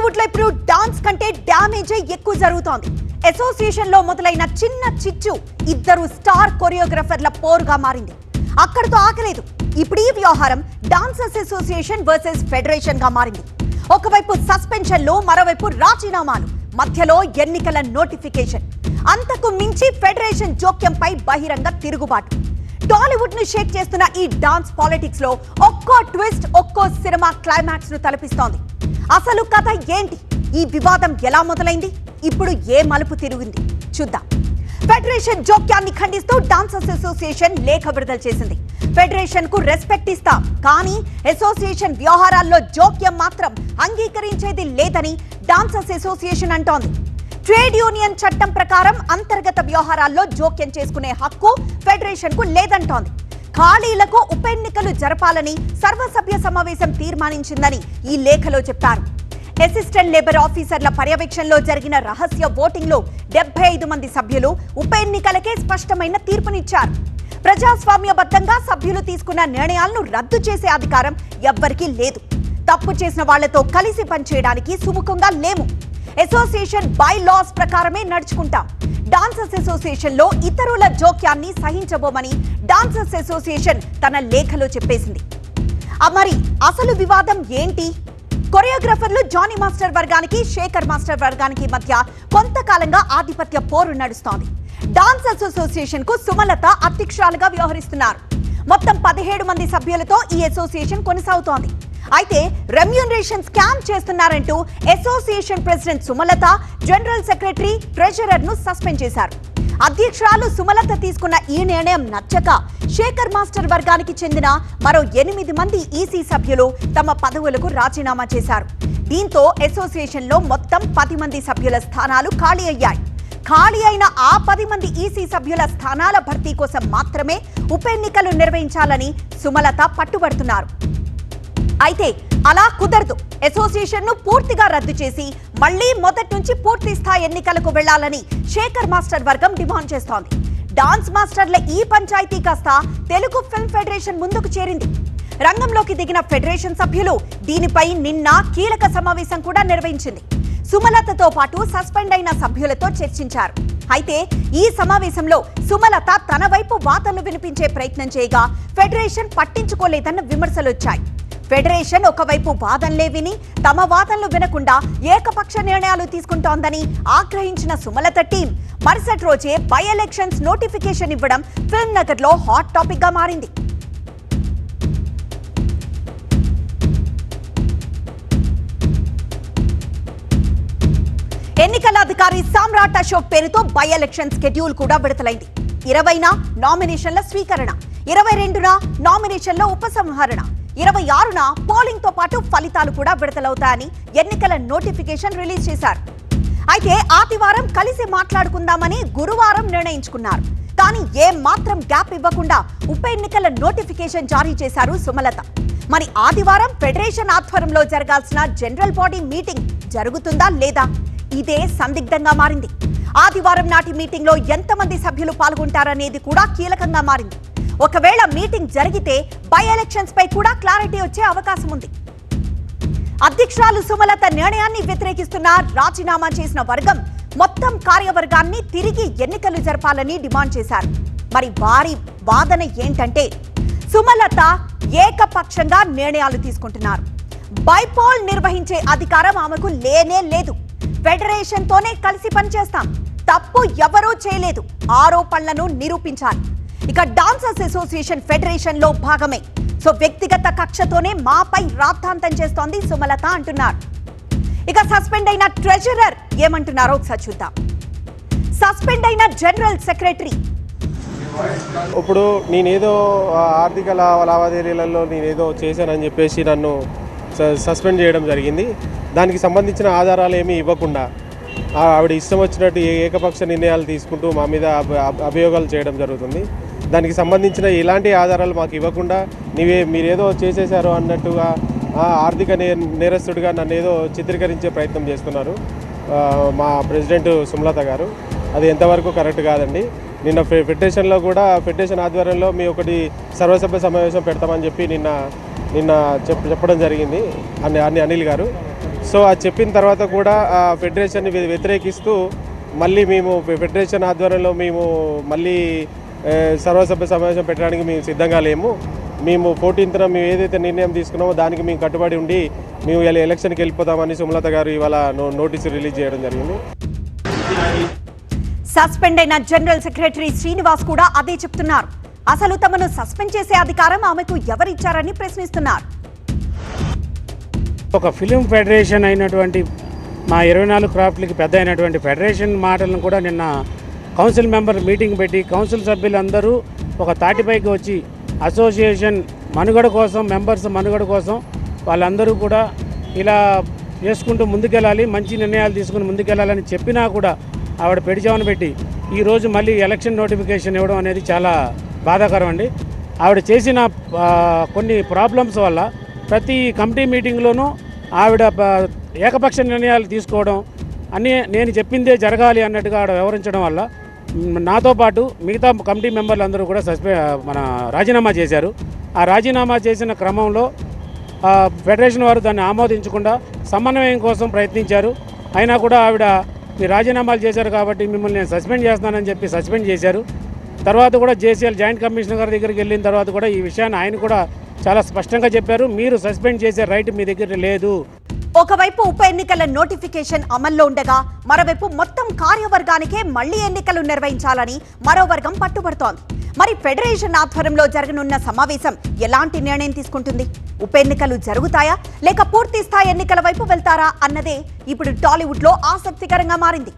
టాలీవుడ్ లో ఇప్పుడు డాన్స్ కంటే డ్యామేజ్ ఎక్కువ జరుగుతోంది. అసోసియేషన్ లో మొదలైన చిన్న చిచ్చు ఇద్దరు స్టార్ కొరియోగ్రాఫర్ల పోరుగా మారింది. అక్కడితో ఆగలేదు. ఇప్పుడు ఈ వ్యవహారం డాన్సర్స్ అసోసియేషన్ వర్సెస్ ఫెడరేషన్ గా మారింది. ఒకవైపు సస్పెన్షన్లు, మరోవైపు రాజీనామాలు, మధ్యలో ఎన్నికల నోటిఫికేషన్. అంతకు మించి ఫెడరేషన్ జోక్యంపై బహిరంగ తిరుగుబాటు. టాలీవుడ్ ను షేక్ చేస్తున్న ఈ డాన్స్ పాలిటిక్స్ లో ఒక్కో ట్విస్ట్, ఒక్కో సినిమా క్లైమాక్స్ ను తలపిస్తోంది. అసలు కథ ఏంటి? ఈ వివాదం ఎలా మొదలైంది? ఇప్పుడు ఏ మలుపు తిరిగింది? చూద్దాం. ఫెడరేషన్ జోక్యాన్ని ఖండిస్తూ డాన్సర్స్ అసోసియేషన్ లేఖ విడుదల చేసింది. ఫెడరేషన్ కు రెస్పెక్ట్ ఇస్తాం, కానీ అసోసియేషన్ వ్యవహారాల్లో జోక్యం మాత్రం అంగీకరించేది లేదని డాన్సర్స్ అసోసియేషన్ అంటోంది. ట్రేడ్ యూనియన్ చట్టం ప్రకారం అంతర్గత వ్యవహారాల్లో జోక్యం చేసుకునే హక్కు ఫెడరేషన్ కు లేదంటోంది. ఖాళీలకు ఉప ఎన్నికలు జరపాలని సర్వసభ్య సమావేశం తీర్మానించిందని ఈ లేఖలో చెప్పారు. అసిస్టెంట్ లేబర్ ఆఫీసర్ల పర్యవేక్షణలో జరిగిన రహస్య ఓటింగ్ లో 75 మంది సభ్యులు ఉప ఎన్నికలకే స్పష్టమైన తీర్పునిచ్చారు. ప్రజాస్వామ్యబద్ధంగా సభ్యులు తీసుకున్న నిర్ణయాలను రద్దు చేసే అధికారం ఎవ్వరికీ లేదు. తప్పు చేసిన వాళ్లతో కలిసి పనిచేయడానికి సుముఖంగా లేము. అసోసియేషన్ బై లాస్ ప్రకారమే నడుచుకుంటాం. డాన్సర్స్ అసోసియేషన్ లో ఇతరుల జోక్యాన్ని సహించబోమని డాన్సర్స్ అసోసియేషన్ తన లేఖలో చెప్పేసింది. మరి అసలు వివాదం ఏంటి? కొరియోగ్రాఫర్లు జానీ మాస్టర్ వర్గానికి, శేఖర్ మాస్టర్ వర్గానికి మధ్య కొంతకాలంగా ఆధిపత్య పోరు నడుస్తోంది. డాన్సర్స్ అసోసియేషన్ కు సుమలత అధ్యక్షురాలుగా వ్యవహరిస్తున్నారు. మొత్తం 17 మంది సభ్యులతో ఈ అసోసియేషన్ కొనసాగుతోంది. అయితే రెమ్యూనరేషన్ స్కామ్ చేస్తున్నారంటూ association president Sumalatha, general secretary, treasurer ను సస్పెండ్ చేశారు. అధ్యక్షురాలు సుమలత తీసుకున్న ఈ నిర్ణయం నచ్చక శేఖర్ మాస్టర్ వర్గానికి చెందిన మరో 8 మంది ఈసీ సభ్యులు తమ పదవులకు రాజీనామా చేశారు. దీంతో అసోసియేషన్ లో మొత్తం 10 మంది సభ్యుల స్థానాలు ఖాళీ అయ్యాయి. ఖాళీ అయిన ఆ 10 మంది ఈసీ సభ్యుల స్థానాల భర్తీ కోసం మాత్రమే ఉప ఎన్నికలు నిర్వహించాలని సుమలత పట్టుబడుతున్నారు. అయితే అలా కుదరదు. అసోసియేషన్ ను పూర్తిగా రద్దు చేసి మళ్లీ మొదటి నుంచి పూర్తి స్థాయి ఎన్నికలకు వెళ్లాలని శేఖర్ మాస్టర్ వర్గం డిమాండ్ చేస్తోంది. డాన్స్ మాస్టర్ల ఈ పంచాయతీ కాస్త తెలుగు ఫిల్మ్ ఫెడరేషన్ ముందుకు చేరింది. రంగంలోకి దిగిన ఫెడరేషన్ సభ్యులు దీనిపై నిన్న కీలక సమావేశం కూడా నిర్వహించింది. సుమలతతో పాటు సస్పెండ్ అయిన సభ్యులతో చర్చించారు. అయితే ఈ సమావేశంలో సుమలత తన వైపు వాదనలు వినిపించే ప్రయత్నం చేయగా ఫెడరేషన్ పట్టించుకోలేదన్న విమర్శలు వచ్చాయి. ఫెడరేషన్ ఒకవైపు వాదనలే విని తమ వాదనలు వినకుండా ఏకపక్ష నిర్ణయాలు తీసుకుంటోందని ఆగ్రహించిన సుమలత టీం మరుసటి రోజే బై ఎలక్షన్స్ నోటిఫికేషన్ ఇవ్వడం ఫిల్మ్ నగర్ లో హాట్ టాపిక్ గా మారింది. ఎన్నికల అధికారి సామ్రాట్ అశోక్ పేరుతో బై ఎలక్షన్ షెడ్యూల్ కూడా విడుదలైంది. 20న నామినేషన్ల స్వీకరణ, 22న నామినేషన్ల ఉపసంహరణ, 26న పోలింగ్ తో పాటు ఫలితాలు కూడా విడుదలవుతాయని ఎన్నికల నోటిఫికేషన్ రిలీజ్ చేశారు. అయితే ఆదివారం కలిసి మాట్లాడుకుందామని గురువారం నిర్ణయించుకున్నారు. కానీ ఏ మాత్రం గ్యాప్ ఇవ్వకుండా ఉప ఎన్నికల నోటిఫికేషన్ జారీ చేశారు సుమలత. మరి ఆదివారం ఫెడరేషన్ ఆధ్వర్యంలో జరగాల్సిన జనరల్ బాడీ మీటింగ్ జరుగుతుందా లేదా? ఇదే సందిగ్ధంగా మారింది. ఆదివారం నాటి మీటింగ్ లో ఎంతమంది సభ్యులు పాల్గొంటారనేది కూడా కీలకంగా మారింది. ఒకవేళ మీటింగ్ జరిగితే బై ఎలక్షన్స్ పై కూడా క్లారిటీ వచ్చే అవకాశం ఉంది. అధ్యక్షురాలు సుమలత నిర్ణయాన్ని వ్యతిరేకిస్తున్న రాజీనామా చేసిన వర్గం మొత్తం కార్యవర్గాన్ని తిరిగి ఎన్నికలు జరపాలని డిమాండ్ చేశారు. మరి వారి వాదన ఏంటంటే సుమలత ఏకపక్షంగా నిర్ణయాలు తీసుకుంటున్నారు. బైపోల్ నిర్వహించే అధికారం ఆమెకు లేనే లేదు. ఫెడరేషన్ తోనే కలిసి పనిచేస్తాం, తప్పు ఎవరూ చేయలేదు, ఆరోపణలను నిరూపించాలి. ఇక డాన్సర్స్ అసోసియేషన్ ఫెడరేషన్ లో భాగమే. సో వ్యక్తిగత కక్షతోనే మాపై రాద్ధాంతం చేస్తోంది సుమలత అంటున్నారు. ఇక సస్పెండ్ అయిన ట్రెజరర్ ఏమంటున్నారో ఒకసారి చూద్దాం. సస్పెండ్ అయిన జనరల్ సెక్రటరీ, ఇప్పుడు నేనేదో ఆర్థిక లావాదేవీలలో నేనేదో చేశానని చెప్పేసి నన్ను సస్పెండ్ చేయడం జరిగింది. దానికి సంబంధించిన ఆధారాలు ఏమీ ఇవ్వకుండా ఆవిడ ఇష్టం వచ్చినట్టు ఏకపక్ష నిర్ణయాలు తీసుకుంటూ మా మీద అభియోగాలు చేయడం జరుగుతుంది. దానికి సంబంధించిన ఎలాంటి ఆధారాలు మాకు ఇవ్వకుండా మీరేదో చేసేశారు అన్నట్టుగా ఆర్థిక నేరస్తుడిగా నన్ను ఏదో చిత్రీకరించే ప్రయత్నం చేస్తున్నారు మా ప్రెసిడెంట్ సుమలత గారు. అది ఎంతవరకు కరెక్ట్ కాదండి. నిన్న ఫెడరేషన్లో కూడా ఫెడరేషన్ ఆధ్వర్యంలో మీ ఒకటి సర్వసభ్య సమావేశం పెడతామని చెప్పి నిన్న చెప్పడం జరిగింది అనిల్ గారు. సో అది చెప్పిన తర్వాత కూడా ఆ ఫెడరేషన్ని వ్యతిరేకిస్తూ మళ్ళీ మేము ఫెడరేషన్ ఆధ్వర్యంలో మేము మళ్ళీ సర్వసభ్య సమావేశం పెట్టడానికి మేము సిద్ధంగా లేము. మేము 14th మేము ఏదైతే నిర్ణయం తీసుకున్నామో దానికి మేము కట్టుబడి ఉండి మేము ఇలా ఎలక్షన్కి వెళ్ళిపోతామని సుమలత గారు ఇవాళ నోటీసు రిలీజ్ చేయడం జరిగింది. సస్పెండ్ అయిన జనరల్ సెక్రటరీ శ్రీనివాస్ కూడా అదే చెప్తున్నారు. అసలు తమను సస్పెండ్ చేసే అధికారం ఆమెకు ఎవరిచ్చారని ప్రశ్నిస్తున్నారు. ఒక ఫిలిం ఫెడరేషన్ అయినటువంటి మా 24 క్రాఫ్ట్లకి పెద్ద అయినటువంటి ఫెడరేషన్ మాటలను కూడా నిన్న కౌన్సిల్ మెంబర్ మీటింగ్ పెట్టి కౌన్సిల్ సభ్యులందరూ ఒక తాటిపైకి వచ్చి అసోసియేషన్ మనుగడ కోసం, మెంబర్స్ మనుగడ కోసం వాళ్ళందరూ కూడా ఇలా చేసుకుంటూ ముందుకెళ్ళాలి, మంచి నిర్ణయాలు తీసుకుని ముందుకెళ్ళాలని చెప్పినా కూడా ఆవిడ పెడిచామని పెట్టి ఈరోజు మళ్ళీ ఎలక్షన్ నోటిఫికేషన్ ఇవ్వడం అనేది చాలా బాధాకరం అండి. ఆవిడ చేసిన కొన్ని ప్రాబ్లమ్స్ వల్ల ప్రతి కమిటీ మీటింగ్లోనూ ఆవిడ ఏకపక్ష నిర్ణయాలు తీసుకోవడం అన్నీ నేను చెప్పిందే జరగాలి అన్నట్టుగా ఆవిడ వ్యవహరించడం వల్ల నాతో పాటు మిగతా కమిటీ మెంబర్లు అందరూ కూడా రాజీనామా చేశారు. ఆ రాజీనామా చేసిన క్రమంలో ఫెడరేషన్ వారు దాన్ని ఆమోదించకుండా సమన్వయం కోసం ప్రయత్నించారు. అయినా కూడా ఆవిడ మీరు రాజీనామాలు చేశారు కాబట్టి మిమ్మల్ని నేను సస్పెండ్ చేస్తున్నానని చెప్పి సస్పెండ్ చేశారు. తర్వాత కూడా జేసీఎల్ జాయింట్ కమిషనర్ గారి దగ్గరికి వెళ్ళిన తర్వాత కూడా ఈ విషయాన్ని ఆయన కూడా చాలా స్పష్టంగా చెప్పారు, మీరు సస్పెండ్ చేసే రైట్ మీ దగ్గర లేదు. ఒకవైపు ఉప ఎన్నికల నోటిఫికేషన్ అమల్లో ఉండగా మరోవైపు మొత్తం కార్యవర్గానికే మళ్లీ ఎన్నికలు నిర్వహించాలని మరో వర్గం పట్టుబడుతోంది. మరి ఫెడరేషన్ ఆధ్వర్యంలో జరగనున్న సమావేశం ఎలాంటి నిర్ణయం తీసుకుంటుంది? ఉప ఎన్నికలు జరుగుతాయా లేక పూర్తి స్థాయి ఎన్నికల వైపు వెళ్తారా అన్నదే ఇప్పుడు టాలీవుడ్ లో ఆసక్తికరంగా మారింది.